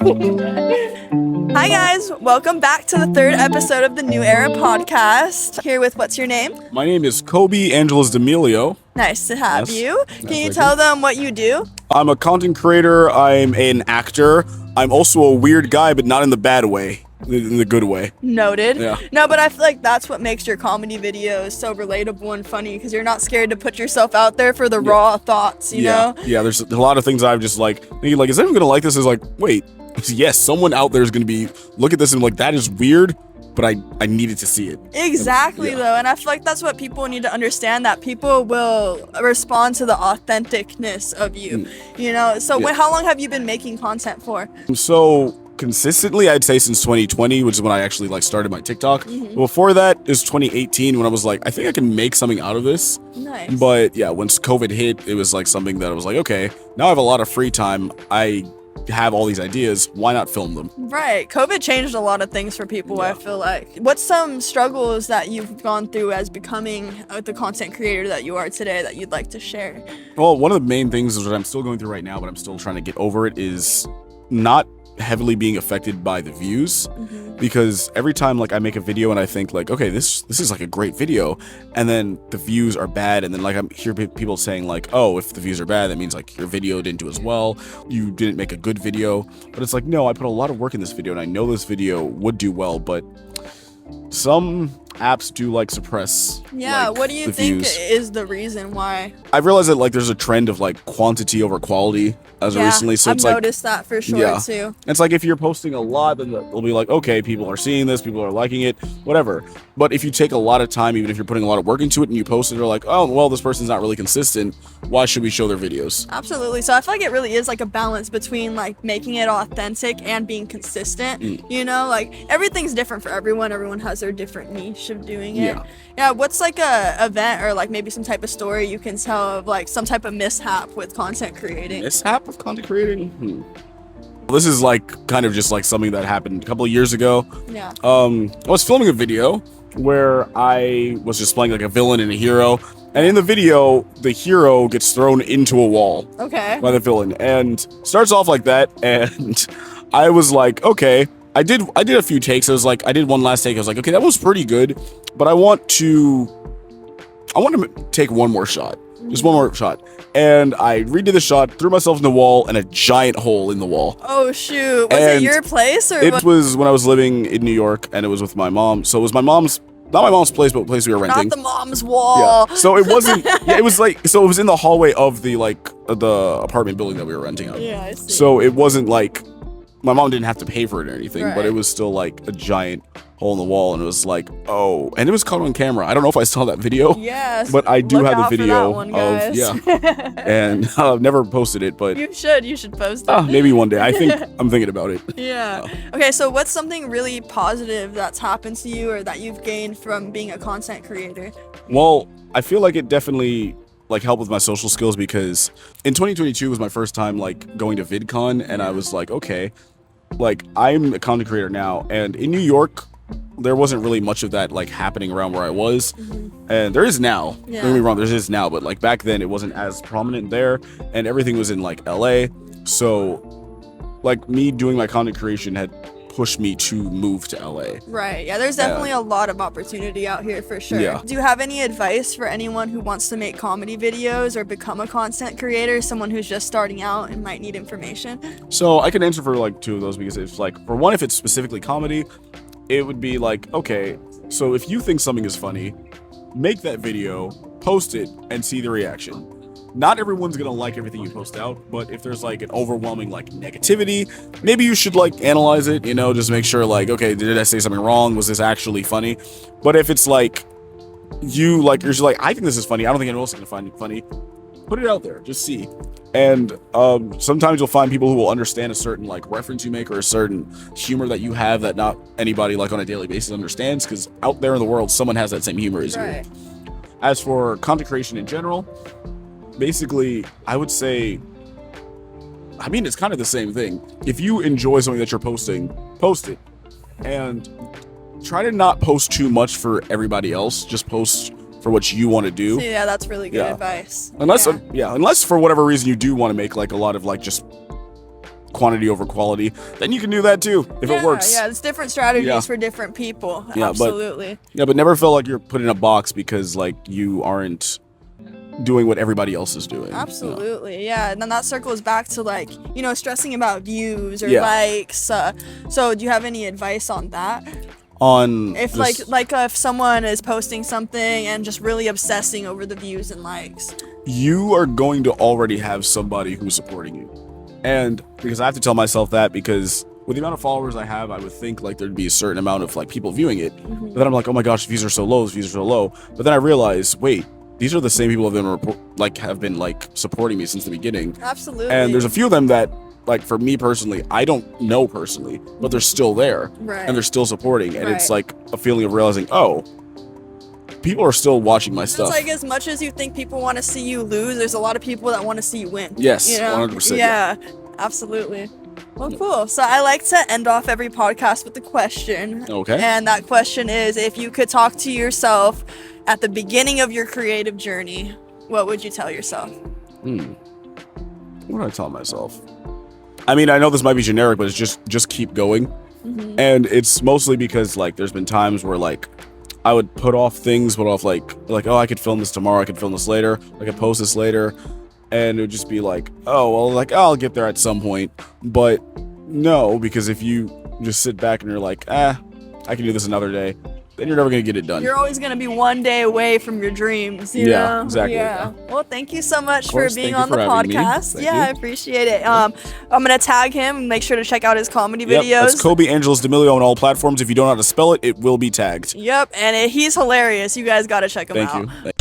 Hi guys, welcome back to the third episode of the New Era podcast. Here with what's your name? My name is Kobe Angeles D'Amelio. Nice to have Yes. you. Can you tell them what you do? I'm a content creator. I'm an actor. I'm also a weird guy, but not in the bad way, in the good way. Noted. Yeah. No, but I feel like that's what makes your comedy videos so relatable and funny, because you're not scared to put yourself out there for the raw thoughts, you know? Yeah, there's a lot of things I've just like, thinking like, is anyone gonna like this? Is like, wait, yes, someone out there is gonna be, look at this and like, that is weird, but I needed to see it. Exactly, Yeah. though, and I feel like that's what people need to understand, that people will respond to the authenticness of you, you know? So how long have you been making content for? So consistently, I'd say since 2020, which is when I actually like started my TikTok. Before that is 2018, when I was like, I think I can make something out of this. Nice. But yeah, once COVID hit, it was like something that I was like, okay, now I have a lot of free time. I have all these ideas. Why not film them? Right. COVID changed a lot of things for people, I feel like. What's some struggles that you've gone through as becoming the content creator that you are today that you'd like to share? Well, one of the main things that I'm still going through right now, but I'm still trying to get over it, is not heavily being affected by the views. Because every time like I make a video and I think like, okay, this is like a great video, and then the views are bad, and then like I'm hear people saying like, oh, if the views are bad, that means like your video didn't do as well, you didn't make a good video. But it's like, no, I put a lot of work in this video and I know this video would do well, but some apps do like suppress like, what do you the think views. is the reason why? I've realized that like there's a trend of like quantity over quality as of recently, so it's I've like, noticed that for sure too. it's like if you're posting a lot, then they'll be like, okay, people are seeing this, people are liking it, whatever. But if you take a lot of time, even if you're putting a lot of work into it, and you post it, they're like, oh, well, this person's not really consistent, why should we show their videos? Absolutely. So I feel like it really is like a balance between like making it authentic and being consistent. You know, like everything's different for everyone. Everyone has their different niche of doing it. Yeah. What's like a event or like maybe some type of story you can tell of like some type of mishap with content creating? Mishap of content creating? This is like kind of just like something that happened a couple of years ago. Yeah. I was filming a video where I was just playing like a villain and a hero. And in the video, the hero gets thrown into a wall Okay. by the villain, and starts off like that. And I was like, okay, I did a few takes. I was like, I did one last take. I was like, okay, that was pretty good, but I want to take one more shot, just one more shot. And I redid the shot, threw myself in the wall, and a giant hole in the wall. Oh shoot! Was it your place or? It was when I was living in New York, and it was with my mom. So it was my mom's. Not my mom's place, but a place we were renting. Not the mom's wall. Yeah. So it wasn't. Yeah, it was like. So it was in the hallway of the the apartment building that we were renting out. Yeah, I see. So it wasn't like my mom didn't have to pay for it or anything, but Right. it was still like a giant hole in the wall, and it was like, oh, and it was caught on camera. I don't know if I saw that video. Yes. But I do look have out the for video that one, guys. and I've never posted it, but You should post it. maybe one day. I think I'm thinking about it. Yeah. Okay, so what's something really positive that's happened to you or that you've gained from being a content creator? Well, I feel like it definitely like helped with my social skills, because in 2022 was my first time like going to VidCon, and I was like, okay, like I'm a content creator now, and in New York there wasn't really much of that like happening around where I was, and there is now. Don't get me wrong, there is now, but like back then it wasn't as prominent there, and everything was in like LA. So like me doing my content creation had pushed me to move to LA. Right. Yeah, there's definitely a lot of opportunity out here for sure. Yeah. Do you have any advice for anyone who wants to make comedy videos or become a content creator, someone who's just starting out and might need information? So I can answer for like two of those, because it's like, for one, if it's specifically comedy, it would be like, okay, so if you think something is funny, make that video, post it, and see the reaction. Not everyone's gonna like everything you post out, but if there's like an overwhelming like negativity, maybe you should like analyze it, you know, just make sure like, okay, did I say something wrong? Was this actually funny? But if it's like you're just like, I think this is funny, I don't think anyone else is gonna find it funny, put it out there, just see. And sometimes you'll find people who will understand a certain like reference you make, or a certain humor that you have that not anybody like on a daily basis understands, because out there in the world someone has that same humor as you. As for content creation in general, basically I would say, I mean, it's kind of the same thing. If you enjoy something that you're posting, post it, and try to not post too much for everybody else. Just post for what you want to do. Yeah, that's really good advice. Unless for whatever reason you do want to make like a lot of like just quantity over quality, then you can do that too if it works. Yeah, it's different strategies for different people. Yeah, absolutely. But never feel like you're put in a box because like you aren't doing what everybody else is doing. Absolutely, yeah. And then that circles back to like, stressing about views or likes. So do you have any advice on that? On if if someone is posting something and just really obsessing over the views and likes, you are going to already have somebody who's supporting you. And because I have to tell myself that, because with the amount of followers I have, I would think like there'd be a certain amount of like people viewing it. But then I'm like, oh my gosh, views are so low, views are so low. But then I realize, wait, these are the same people have been supporting me since the beginning. Absolutely. And there's a few of them that, like, for me personally, I don't know personally, but they're still there. Right. And they're still supporting. And it's like a feeling of realizing, oh, people are still watching my stuff. It's like as much as you think people want to see you lose, there's a lot of people that want to see you win. Yes, 100%. Yeah, absolutely. Well, cool. So I like to end off every podcast with a question. Okay. And that question is, if you could talk to yourself at the beginning of your creative journey, what would you tell yourself? What would I tell myself? I mean, I know this might be generic, but it's just keep going. And it's mostly because like there's been times where like I would put off like, oh, I could film this tomorrow, I could film this later, I could post this later, and it would just be like, oh, well, like I'll get there at some point. But no, because if you just sit back and you're like, I can do this another day, then you're never gonna get it done. You're always gonna be one day away from your dreams. You know? Exactly. Yeah. Well, thank you so much course, for being thank you on the for having me. podcast. Thank Yeah, you. I appreciate it. I'm gonna tag him. Make sure to check out his comedy videos. That's Kobe Angeles D'Amelio on all platforms. If you don't know how to spell it, it will be tagged. Yep, and he's hilarious. You guys gotta check him out. Thank you.